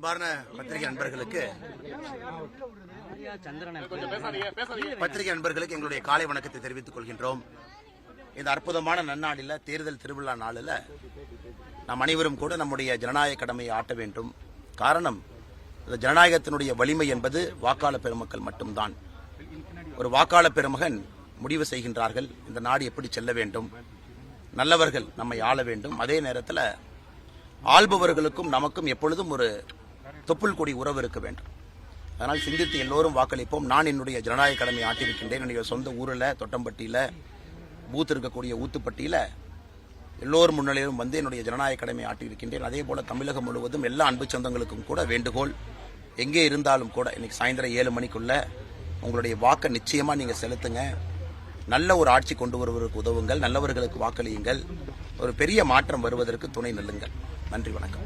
அன்பார்ந்த பத்திரிகை நண்பர்களுக்கு எங்களுடைய காலை வணக்கத்தை தெரிவித்துக் கொள்கின்றோம். இந்த அற்புதமான நன்னாளில், தேர்தல் திருவிழா நாளில் நாம் அனைவரும் கூட நம்முடைய ஜனநாயக கடமையை ஆட்ட வேண்டும். காரணம், இந்த ஜனநாயகத்தினுடைய வலிமை என்பது வாக்காளர் பெருமக்கள் மட்டும்தான். ஒரு வாக்காளர் பெருமகன் முடிவு செய்கின்றார்கள் இந்த நாடு எப்படி செல்ல வேண்டும், நல்லவர்கள் நம்மை ஆள வேண்டும். அதே நேரத்தில் ஆள்பவர்களுக்கும் நமக்கும் எப்பொழுதும் ஒரு தொப்புள் கொடி உறவு இருக்க வேண்டும். அதனால் சிந்தித்து எல்லோரும் வாக்களிப்போம். நான் என்னுடைய ஜனநாயக கடமையை ஆட்டியிருக்கின்றேன். என்னுடைய சொந்த ஊரில், தொட்டம்பட்டியில், பூத் இருக்கக்கூடிய ஊத்துப்பட்டியில் எல்லோரும் முன்னிலையிலும் வந்து என்னுடைய ஜனநாயக கடமையை ஆட்டியிருக்கின்றேன். அதே போல தமிழகம் முழுவதும் எல்லா அன்பு சொந்தங்களுக்கும் கூட வேண்டுகோள், எங்கே இருந்தாலும் கூட இன்னைக்கு சாயந்தரம் 7 மணிக்குள்ள உங்களுடைய வாக்கை நிச்சயமா நீங்க செலுத்துங்க. நல்ல ஒரு ஆட்சி கொண்டு வருவதற்கு உதவுங்கள், நல்லவர்களுக்கு வாக்களியுங்கள், ஒரு பெரிய மாற்றம் வருவதற்கு துணை நில்லுங்கள். நன்றி, வணக்கம்.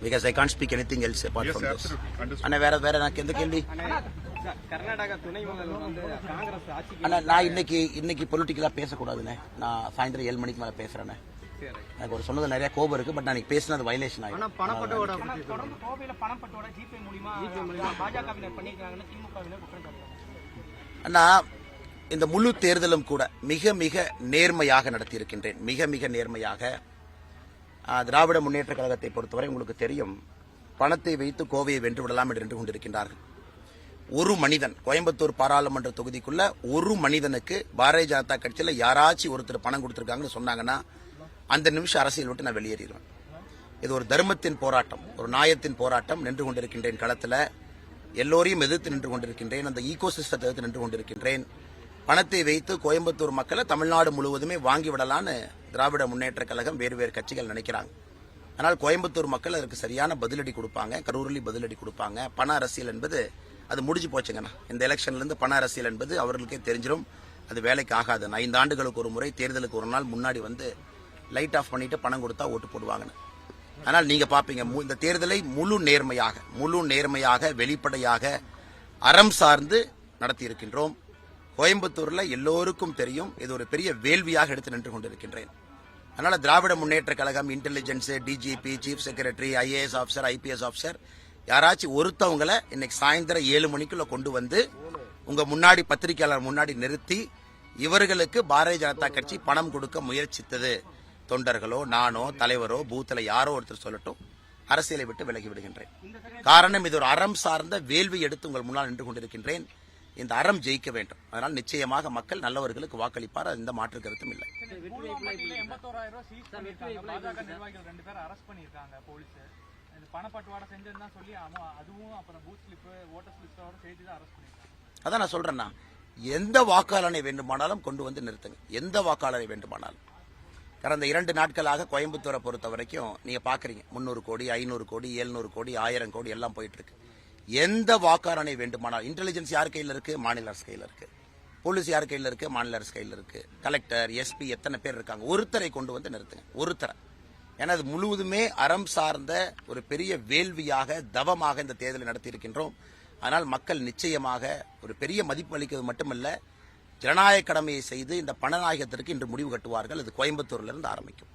Because I can't speak anything else apart from this. அண்ணா வேற எனக்கு எந்த கேள்வி? கர்நாடகா துணை முதல்வர் வந்து காங்கிரஸ் ஆட்சி. அண்ணா நான் இன்னைக்கு பொலிட்டிக்கலா பேசக்கூடாதுண்ணே. நான் சாயந்தரம் 7 மணிக்கு மேல பேசுறேன். எனக்கு ஒரு சொன்னது நிறைய கோபம் இருக்கு. பட் நான் பேசினது வயலேஷன் ஆகும். அண்ணா, இந்த முழு தேர்தலும் கூட மிக மிக நேர்மையாக நடத்தியிருக்கின்றேன். மிக மிக நேர்மையாக. திராவிட முன்னேற்ற கழகத்தை பொறுத்தவரை உங்களுக்கு தெரியும், பணத்தை வைத்து கோவையை வென்று விடலாம் என்று கொண்டிருக்கின்றார்கள். ஒரு மனிதன் கோயம்புத்தூர் பாராளுமன்ற தொகுதிக்குள்ள ஒரு மனிதனுக்கு பாரதிய ஜனதா கட்சியில் யாராச்சும் ஒருத்தர் பணம் கொடுத்திருக்காங்கன்னு சொன்னாங்கன்னா அந்த நிமிஷம் அரசியல் விட்டு நான் வெளியேறிடுவேன். இது ஒரு தர்மத்தின் போராட்டம், ஒரு நியாயத்தின் போராட்டம். நின்று கொண்டிருக்கின்றேன் களத்தில். எல்லோரையும் எதிர்த்து நின்று கொண்டிருக்கின்றேன். அந்த ஈகோ சிஸ்டத்தை எதிர்த்து நின்று கொண்டிருக்கின்றேன். பணத்தை வைத்து கோயம்புத்தூர் மக்களை தமிழ்நாடு முழுவதுமே வாங்கிவிடலான்னு திராவிட முன்னேற்ற கழகம் வேறு கட்சிகள் நினைக்கிறாங்க. ஆனால் கோயம்புத்தூர் மக்கள் அதற்கு சரியான பதிலடி கொடுப்பாங்க, கரூரில் பதிலடி கொடுப்பாங்க. பண அரசியல் என்பது அது முடிஞ்சு போச்சுங்கண்ணா. இந்த எலெக்ஷன்ல இருந்து பண அரசியல் என்பது அவர்களுக்கே தெரிஞ்சிடும். அது வேலைக்கு ஆகாது. 5 ஆண்டுகளுக்கு ஒரு முறை தேர்தலுக்கு ஒரு நாள் முன்னாடி வந்து லைட் ஆஃப் பண்ணிட்டு பணம் கொடுத்தா ஓட்டு போடுவாங்கன்னு. ஆனால் நீங்க பாப்பீங்க, இந்த தேர்தலை முழு நேர்மையாக வெளிப்படையாக அறம் சார்ந்து நடத்தி இருக்கின்றோம். கோயம்புத்தூர்ல எல்லோருக்கும் தெரியும், இது ஒரு பெரிய வேள்வியாக எடுத்து நின்று கொண்டிருக்கின்றேன். அதனால Dravida Munnetra Kazhagam, intelligence, DGP, chief secretary, IAS officer, IPS officer யாராச்சும் ஒருத்தவங்களை இன்னைக்கு சாயந்தரம் 7 மணிக்குள்ள கொண்டு வந்து உங்க முன்னாடி பத்திரிகையாளர் முன்னாடி நிறுத்தி இவர்களுக்கு பாரதிய ஜனதா கட்சி பணம் கொடுக்க முயற்சித்தது, தொண்டர்களோ நானோ தலைவரோ பூத்துல யாரோ ஒருத்தர் சொல்லட்டும், அரசியலை விட்டு விலகி விடுகின்றேன். காரணம், இது ஒரு அறம் சார்ந்த வேள்வி எடுத்து உங்கள் முன்னால் நின்று கொண்டிருக்கின்றேன். இந்த அறம் ஜெயிக்க வேண்டும். அதனால் நிச்சயமாக மக்கள் நல்லவர்களுக்கு வாக்களிப்பார். எந்த மாற்று கருத்தும் இல்லை. அதான் நான் சொல்றேன்னா, எந்த வாக்காளனை வேண்டுமானாலும் கொண்டு வந்து நிறுத்துங்க. எந்த வாக்காளரை வேண்டுமானாலும். கடந்த 2 நாட்களாக கோயம்புத்தூரை பொறுத்த வரைக்கும் நீங்க பாக்குறீங்க, 300 கோடி, 500 கோடி, 700 கோடி, 1000 கோடி எல்லாம் போயிட்டு இருக்கு. எந்த வாக்காளனை வேண்டுமானால், இன்டெலிஜென்ஸ் யார் கையில் இருக்கு? மாநில அரசு கையில் இருக்கு. போலீஸ் யார் கையில் இருக்கு? மாநில அரசு கையில் இருக்கு. கலெக்டர், SP எத்தனை பேர் இருக்காங்க? ஒருத்தரை கொண்டு வந்து நிறுத்துங்க, ஒருத்தரை. ஏன்னா அது முழுவதுமே அறம் சார்ந்த ஒரு பெரிய வேள்வியாக, தவமாக இந்த தேர்தலை நடத்தி இருக்கின்றோம். ஆனால் மக்கள் நிச்சயமாக ஒரு பெரிய மதிப்பு அளிக்கிறது மட்டுமல்ல, ஜனநாயக கடமையை செய்து இந்த பணநாயகத்திற்கு இன்று முடிவு கட்டுவார்கள். அது கோயம்புத்தூர்ல இருந்து ஆரம்பிக்கும்.